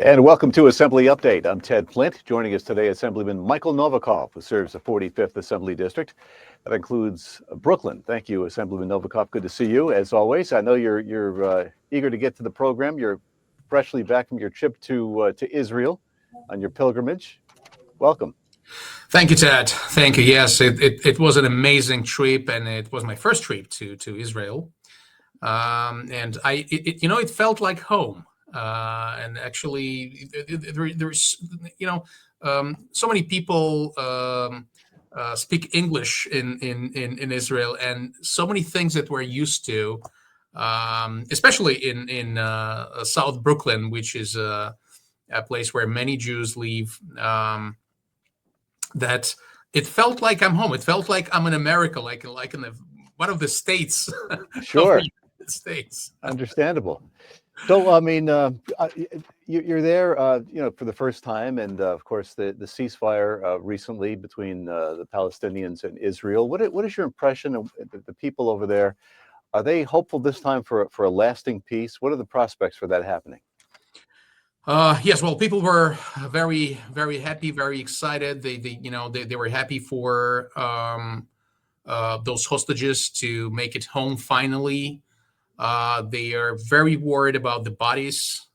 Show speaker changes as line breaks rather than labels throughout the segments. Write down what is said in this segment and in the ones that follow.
And welcome to Assembly Update. I'm Ted Flint. Joining us today, Assemblyman Michael Novikov, who serves the 45th Assembly District. That includes Brooklyn. Thank you, Assemblyman Novikov. Good to see you, as always. I know you're eager to get to the program. You're freshly back from your trip to Israel on your pilgrimage. Welcome.
Thank you, Ted. Thank you. Yes, it was an amazing trip, and it was my first trip to Israel. And it felt like home. And actually, there's so many people speak English in Israel, and so many things that we're used to, especially in South Brooklyn, which is a place where many Jews live. That it felt like I'm home. It felt like I'm in America, like in one of the states.
Sure.
Of the United States.
Understandable. So, I mean, you're there, for the first time, and of course, the ceasefire recently between the Palestinians and Israel. What is your impression of the people over there? Are they hopeful this time for a lasting peace? What are the prospects for that happening?
Yes, well, people were very, very happy, very excited. They were happy for those hostages to make it home finally. They are very worried about the bodies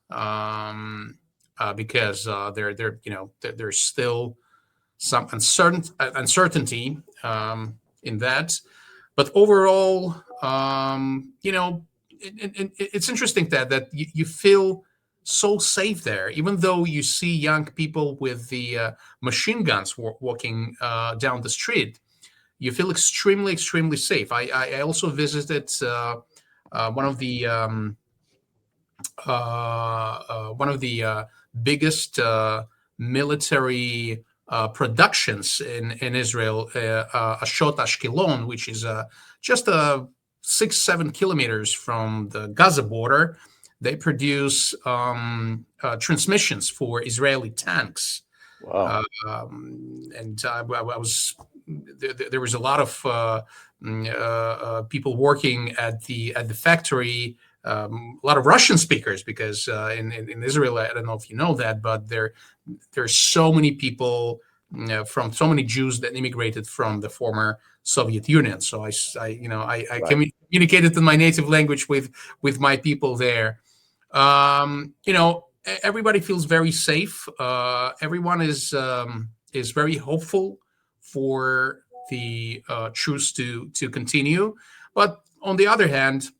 because there's still some uncertainty in that. But overall, it's interesting that you feel so safe there, even though you see young people with the machine guns walking down the street. You feel extremely, extremely safe. I also visited one of the biggest military productions in Israel, Ashot Ashkelon, which is just 6-7 kilometers from the Gaza border. They produce transmissions for Israeli tanks.
Wow.
And I was there was a lot of people working at the factory. A lot of Russian speakers, because in Israel, I don't know if you know that, but there's so many people from so many Jews that immigrated from the former Soviet Union. So I
Right.
communicated in my native language with my people there. Everybody feels very safe. Everyone is very hopeful for the truce to continue. But on the other hand,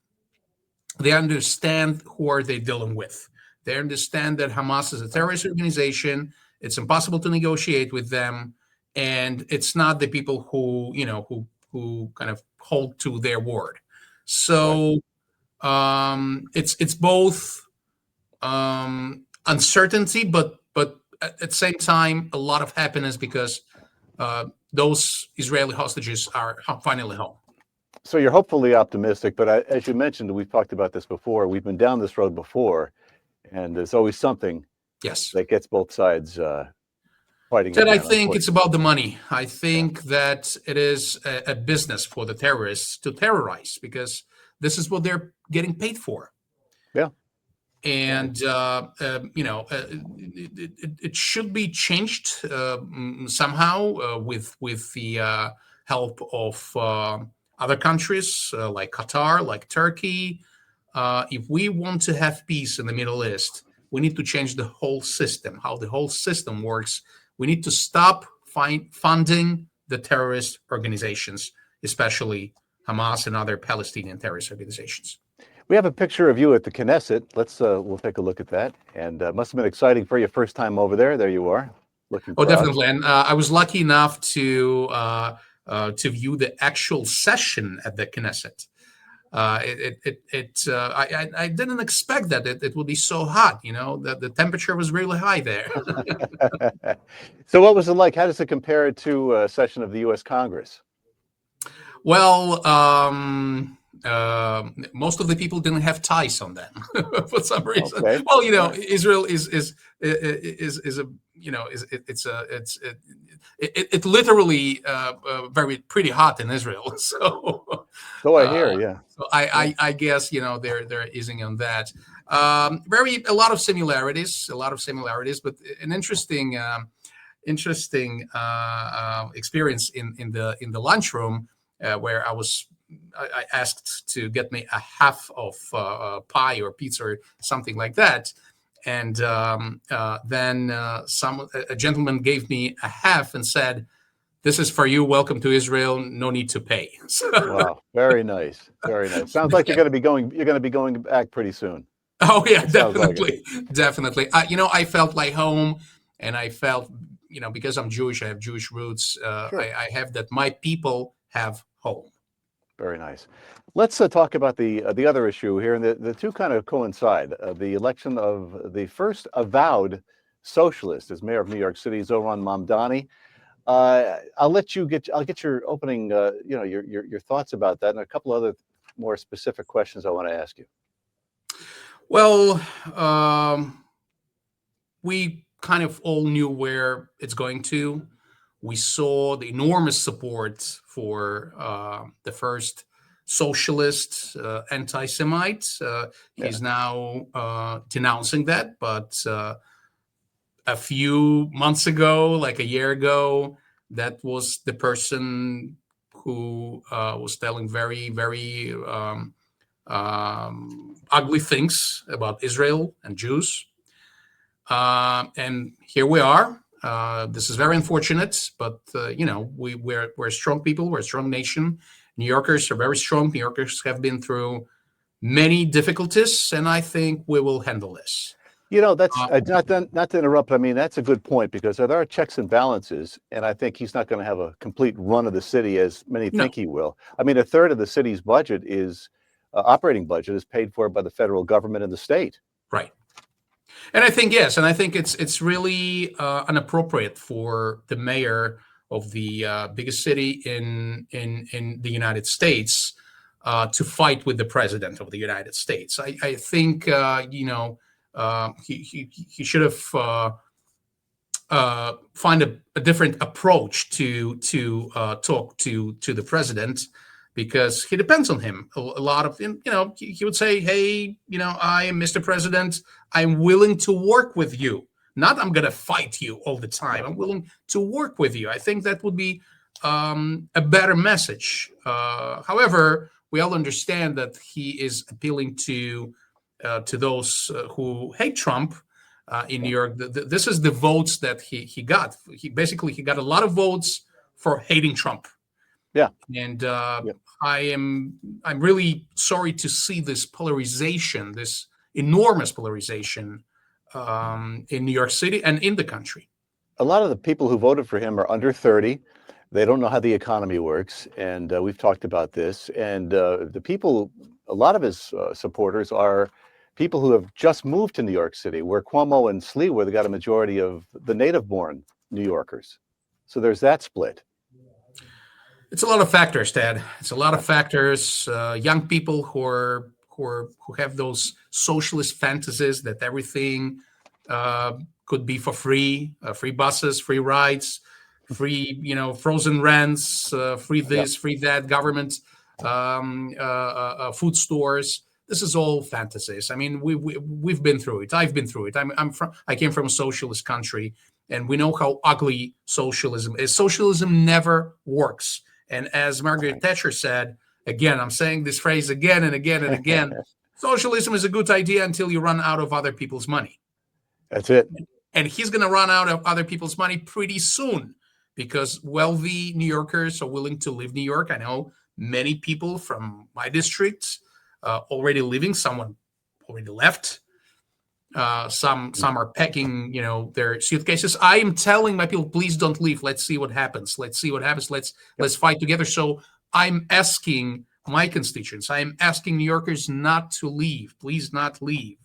they understand who are they dealing with. They understand that Hamas is a terrorist organization. It's impossible to negotiate with them, and it's not the people who kind of hold to their word. So it's both uncertainty, but at the same time, a lot of happiness because those Israeli hostages are finally home.
So you're hopefully optimistic, but as you mentioned, we've talked about this before. We've been down this road before, and there's always something
Yes.
that gets both sides fighting.
Ted, I
again,
think it's about the money. I think that it is a business for the terrorists to terrorize, because this is what they're getting paid for.
Yeah.
And it should be changed somehow with the help of other countries like Qatar, like Turkey. If we want to have peace in the Middle East, we need to change the whole system, how the whole system works. We need to stop funding the terrorist organizations, especially Hamas and other Palestinian terrorist organizations.
We have a picture of you at the Knesset. We'll take a look at that. And must have been exciting for you first time over there. There you are, looking proud.
Definitely. And I was lucky enough to view the actual session at the Knesset. I didn't expect that it would be so hot. That the temperature was really high there.
So what was it like? How does it compare to a session of the U.S. Congress?
Well, most of the people didn't have ties on them for some reason.
Okay.
Well, you know,
Right.
Israel is a you know is it literally very pretty hot in Israel. So
So I
uh,
hear, yeah.
so
Yeah.
I guess you know they're easing on that. Very a lot of similarities, but an interesting experience in the lunchroom where I asked to get me a half of pie or pizza or something like that, and then a gentleman gave me a half and said, "This is for you. Welcome to Israel. No need to pay." So,
Wow. Very nice. Very nice. Sounds like you're going to be going back pretty soon.
oh yeah,
It sounds like it.
definitely. You know, I felt like home, and I felt, you know, because I'm Jewish, I have Jewish roots.
Sure.
I have that my people have home.
Very nice. Let's talk about the other issue here, and the two kind of coincide. The election of the first avowed socialist as mayor of New York City, Zohran Mamdani. I'll get your opening, your thoughts about that, and a couple other more specific questions I want to ask you.
Well, we kind of all knew where it's going to. We saw the enormous support for the first socialist anti-Semite.
Yeah.
He's now denouncing that, but a few months ago, like a year ago, that was the person who was telling very, very ugly things about Israel and Jews. And here we are. This is very unfortunate, but you know, we're strong people. We're a strong nation. New Yorkers are very strong. New Yorkers have been through many difficulties, and I think we will handle this.
You know, that's
Uh,
not to interrupt. I mean, that's a good point because there are checks and balances, and I think he's not going to have a complete run of the city as many
no,
think he will. I mean, a third of the city's budget is operating budget is paid for by the federal government and the state.
right. And I think yes, and I think it's really inappropriate for the mayor of the biggest city in the United States to fight with the president of the United States. I think you know he should have find a different approach to talk to the president because he depends on him a lot of you know he would say, hey, you know, I am Mr. President, I'm willing to work with you, not I'm gonna fight you all the time, I'm willing to work with you. I think that would be a better message. However, we all understand that he is appealing to those who hate Trump in New York. This is the votes that he got. He got a lot of votes for hating Trump.
Yeah.
And
Yeah.
I'm really sorry to see this polarization, this enormous polarization in New York City and in the country.
A lot of the people who voted for him are under 30. They don't know how the economy works, and we've talked about this. And a lot of his supporters are people who have just moved to New York City, where Cuomo and Sliwa they got a majority of the native-born New Yorkers. So there's that split.
It's a lot of factors, Ted. It's a lot of factors. Young people who have those socialist fantasies that everything could be for free, free buses, free rides, free, you know, frozen rents, free
Yeah.
this, free that, government, food stores. This is all fantasies. I mean, we've been through it. I've been through it. I came from a socialist country, and we know how ugly socialism is. Socialism never works. And as Margaret Thatcher said, again, I'm saying this phrase again and again and again, socialism is a good idea until you run out of other people's money.
That's it.
And he's going to run out of other people's money pretty soon because wealthy New Yorkers are willing to leave New York. I know many people from my district already leaving. Someone already left. Some are packing, you know, their suitcases. I am telling my people, please don't leave. Let's see what happens. Let's see what happens. Let's fight together. So I'm asking my constituents, I am asking New Yorkers not to leave. Please not leave.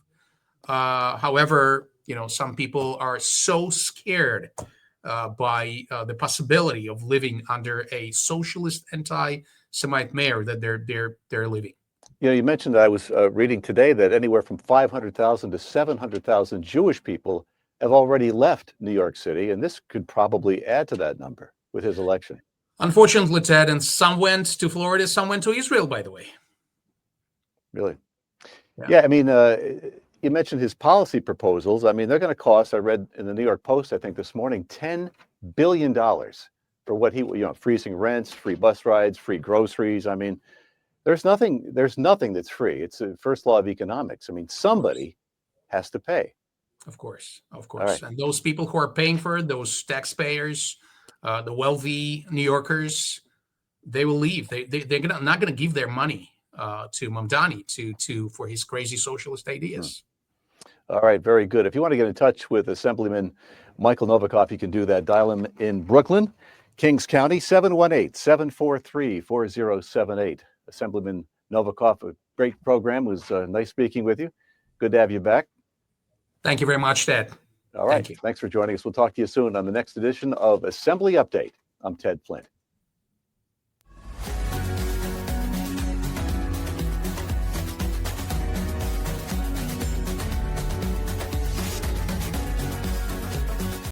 However, you know, some people are so scared by the possibility of living under a socialist anti-Semite mayor that they're leaving.
You mentioned that I was reading today that anywhere from 500,000 to 700,000 Jewish people have already left New York City, and this could probably add to that number with his election.
Unfortunately, Ted, and some went to Florida, some went to Israel, by the way.
Really?
Yeah.
Yeah, I mean, you mentioned his policy proposals. I mean, they're going to cost, I read in the New York Post, I think this morning, $10 billion for what freezing rents, free bus rides, free groceries. I mean, there's nothing that's free. It's the first law of economics. I mean,
Of course.
somebody has to pay.
Of course, of
All
course.
right.
And those people who are paying for it, those taxpayers, the wealthy New Yorkers, they will leave. Not gonna give their money to Mamdani for his crazy socialist ideas.
All right, very good. If you want to get in touch with Assemblyman Michael Novikov, you can do that. Dial him in Brooklyn, Kings County, 718-743-4078. Assemblyman Novikov, a great program. It was nice speaking with you. Good to have you back.
Thank you very much, Ted.
All right.
Thank you.
Thanks for joining us. We'll talk to you soon on the next edition of Assembly Update. I'm Ted Flint.